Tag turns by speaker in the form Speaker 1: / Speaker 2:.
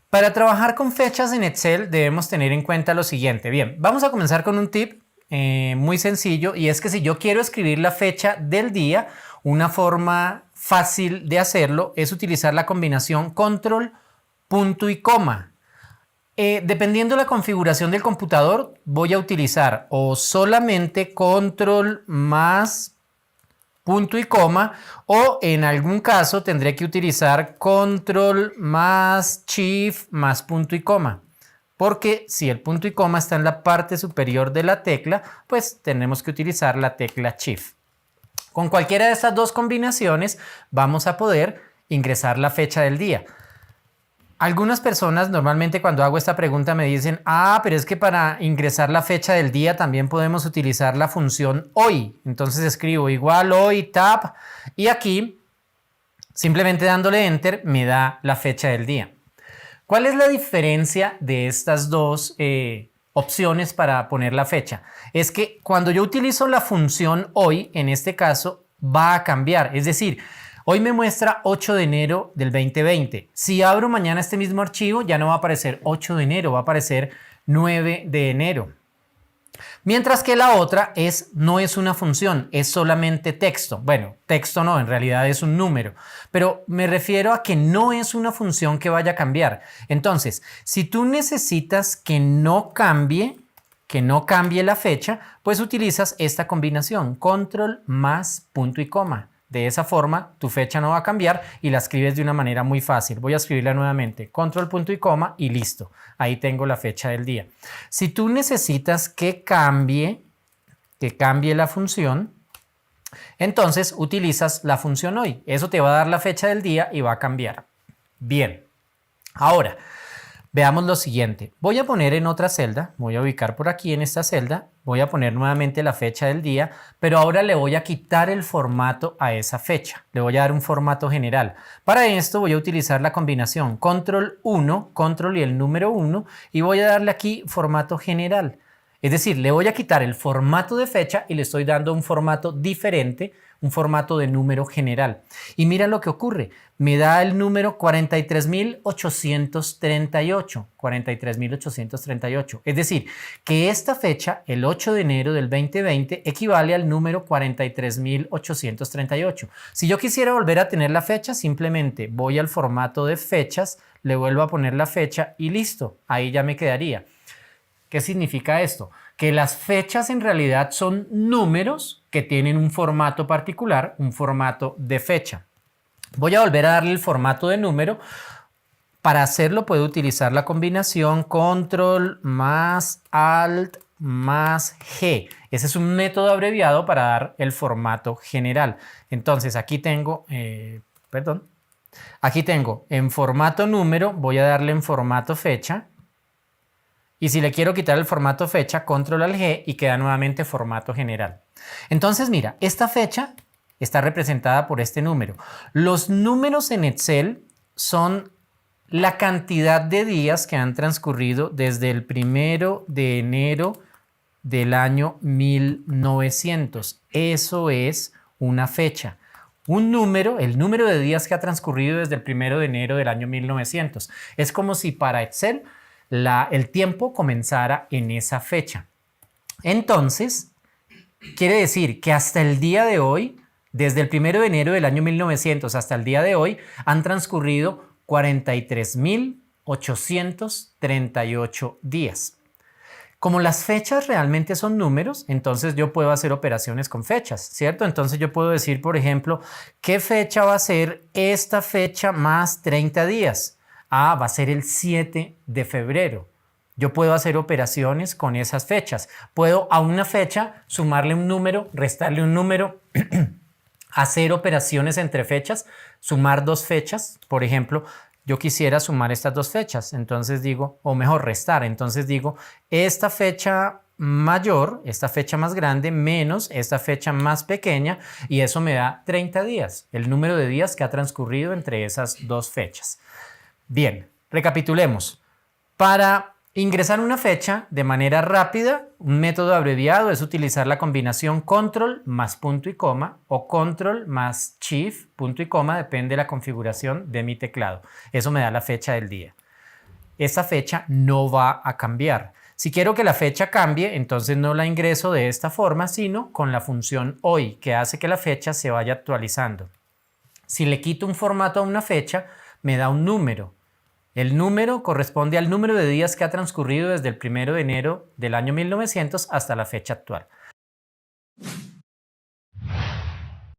Speaker 1: Para trabajar con fechas en Excel debemos tener en cuenta lo siguiente. Bien, vamos a comenzar con un tip muy sencillo, y es que si yo quiero escribir la fecha del día, una forma fácil de hacerlo es utilizar la combinación control, punto y coma. Dependiendo de la configuración del computador, voy a utilizar o solamente control más punto y coma, o en algún caso tendré que utilizar control más shift más punto y coma, porque si el punto y coma está en la parte superior de la tecla, pues tenemos que utilizar la tecla shift. Con cualquiera de estas dos combinaciones vamos a poder ingresar la fecha del día. Algunas personas normalmente cuando hago esta pregunta me dicen, pero es que para ingresar la fecha del día también podemos utilizar la función hoy. Entonces escribo igual hoy, tab, y aquí simplemente dándole enter me da la fecha del día. ¿Cuál es la diferencia de estas dos opciones para poner la fecha? Es que cuando yo utilizo la función hoy, en este caso, va a cambiar. Es decir, hoy me muestra 8 de enero del 2020. Si abro mañana este mismo archivo, ya no va a aparecer 8 de enero, va a aparecer 9 de enero. Mientras que la otra no es una función, es solamente texto. Bueno, texto no, en realidad es un número, pero me refiero a que no es una función que vaya a cambiar. Entonces, si tú necesitas que no cambie la fecha, pues utilizas esta combinación, control más punto y coma. De esa forma, tu fecha no va a cambiar y la escribes de una manera muy fácil. Voy a escribirla nuevamente, control, punto y coma, y listo. Ahí tengo la fecha del día. Si tú necesitas que cambie la función, entonces utilizas la función hoy. Eso te va a dar la fecha del día y va a cambiar. Bien. Ahora, veamos lo siguiente. Voy a poner en otra celda, voy a ubicar por aquí en esta celda, voy a poner nuevamente la fecha del día, pero ahora le voy a quitar el formato a esa fecha. Le voy a dar un formato general. Para esto voy a utilizar la combinación control 1, control y el número 1, y voy a darle aquí formato general. Es decir, le voy a quitar el formato de fecha y le estoy dando un formato diferente, un formato de número general. Y mira lo que ocurre. Me da el número 43.838. 43.838. Es decir, que esta fecha, el 8 de enero del 2020, equivale al número 43.838. Si yo quisiera volver a tener la fecha, simplemente voy al formato de fechas, le vuelvo a poner la fecha y listo. Ahí ya me quedaría. ¿Qué significa esto? Que las fechas en realidad son números que tienen un formato particular, un formato de fecha. Voy a volver a darle el formato de número. Para hacerlo puedo utilizar la combinación control más alt más G. Ese es un método abreviado para dar el formato general. Entonces aquí tengo, aquí tengo en formato número, voy a darle en formato fecha. Y si le quiero quitar el formato fecha, control al G y queda nuevamente formato general. Entonces mira, esta fecha está representada por este número. Los números en Excel son la cantidad de días que han transcurrido desde el 1 de enero del año 1900. Eso es una fecha. Un número, el número de días que ha transcurrido desde el 1 de enero del año 1900. Es como si para Excel el tiempo comenzara en esa fecha. Entonces, quiere decir que hasta el día de hoy, desde el 1 de enero del año 1900 hasta el día de hoy, han transcurrido 43.838 días. Como las fechas realmente son números, entonces yo puedo hacer operaciones con fechas, ¿cierto? Entonces yo puedo decir, por ejemplo, ¿qué fecha va a ser esta fecha más 30 días? Va a ser el 7 de febrero. Yo puedo hacer operaciones con esas fechas. Puedo a una fecha sumarle un número, restarle un número, hacer operaciones entre fechas, sumar dos fechas. Por ejemplo, yo quisiera sumar estas dos fechas, entonces digo, o mejor restar, entonces digo, esta fecha mayor, esta fecha más grande, menos esta fecha más pequeña, y eso me da 30 días, el número de días que ha transcurrido entre esas dos fechas. Bien, recapitulemos. Para ingresar una fecha de manera rápida, un método abreviado es utilizar la combinación control más punto y coma o control más shift punto y coma, depende de la configuración de mi teclado. Eso me da la fecha del día. esa fecha no va a cambiar. Si quiero que la fecha cambie, entonces no la ingreso de esta forma, sino con la función hoy, que hace que la fecha se vaya actualizando. Si le quito un formato a una fecha, me da un número. El número corresponde al número de días que ha transcurrido desde el 1 de enero del año 1900 hasta la fecha actual.